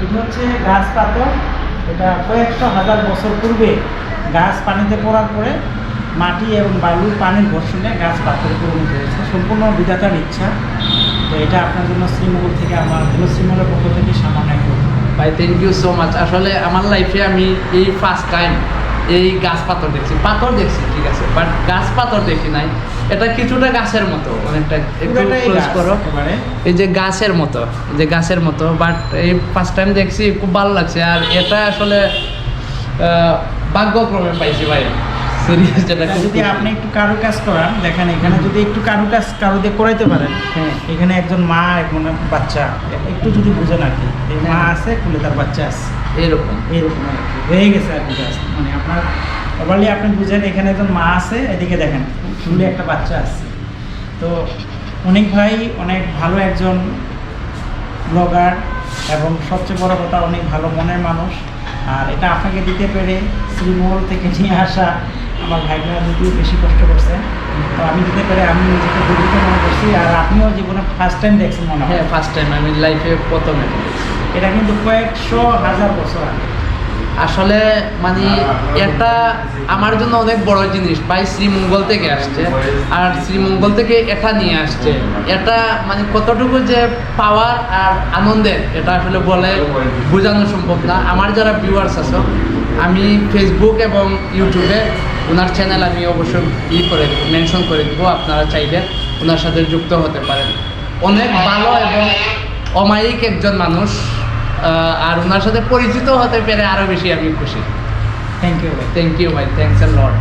এটা হচ্ছে গাছ পাথর। এটা কয়েকশো হাজার বছর পূর্বে গাছ পানিতে পড়ার পরে মাটি এবং বালুর পানির ঘর্ষণে গাছ পাথরে পরিণত হয়েছে, সম্পূর্ণ বিধাতার ইচ্ছা। তো এটা আপনার জন্য শ্রীমঙ্গল থেকে, আমার হলো শ্রীমঙ্গলের পক্ষ থেকে সামান্য একটু। ভাই থ্যাংক ইউ সো মাচ। আসলে আমার লাইফে আমি এই ফার্স্ট টাইম এই গাছ পাথর দেখছি। পাথর দেখছি ঠিক আছে, বাট গাছ পাথর দেখি নাই। এটা কিছুটা গাছের মতো, অনেকটা একটু পুরোটাই ক্লোজ গাছ করো। একেবারে। এই যে গাছের মতো, এই যে গাছের মতো, বাট এই ফার্স্ট টাইম দেখছি, খুব ভালো লাগছে। আর এটা আসলে ভাগ্যক্রমে পাইছি ভাই, সিরিয়াস। যেটা খুব যদি আপনি একটু কারুকাজ করান, দেখেন এখানে যদি একটু কারুকাজ কারো দিয়ে করাইতে পারেন, হ্যাঁ। এখানে একজন মা একজন বাচ্চা, একটু যদি বুঝেন আর কি, এই মা আছে কুলে তার বাচ্চা আছে, এরকম এইরকম আর কি হয়ে গেছে আর কি। জাস্ট মানে আপনার ওভারলি আপনি বুঝেন, এখানে একজন মা আছে, এদিকে দেখেন কুলে একটা বাচ্চা আছে। তো অনেক ভাই অনেক ভালো একজন ব্লগার, এবং সবচেয়ে বড় কথা অনেক ভালো মনের মানুষ। আর এটা আপনাকে দিতে পেরে শ্রীমঙ্গল থেকে নিয়ে আসা আমার ভাইরা যদিও বেশি কষ্ট করছে, তো আমি দিতে পেরে আমি নিজেকে গর্বিত মনে করছি। আর আপনিও জীবনে ফার্স্ট টাইম দেখছেন মনে হয়। হ্যাঁ, ফার্স্ট টাইম আমি লাইফে প্রথম এটা দেখছি। এটা কিন্তু কয়েকশো হাজার বছর আগে। আসলে মানে এটা আমার জন্য অনেক বড় জিনিস ভাই, শ্রীমঙ্গল থেকে আসছে, আর শ্রীমঙ্গল থেকে এটা নিয়ে আসছে। এটা মানে কতটুকু যে পাওয়ার আর আনন্দের, এটা আসলে বলে বোঝানো সম্ভব না। আমার যারা ভিউয়ার্স আছে, আমি ফেসবুক এবং ইউটিউবে ওনার চ্যানেল আমি অবশ্যই করে দেবো, মেনশন করে দেবো। আপনারা চাইলে ওনার সাথে যুক্ত হতে পারেন। অনেক ভালো এবং অমায়িক একজন মানুষ, আর ওনার সাথে পরিচিত হতে পেরে আরও বেশি আমি খুশি। থ্যাংক ইউ ভাই। থ্যাংক ইউ ভাই, থ্যাংকস এ লট।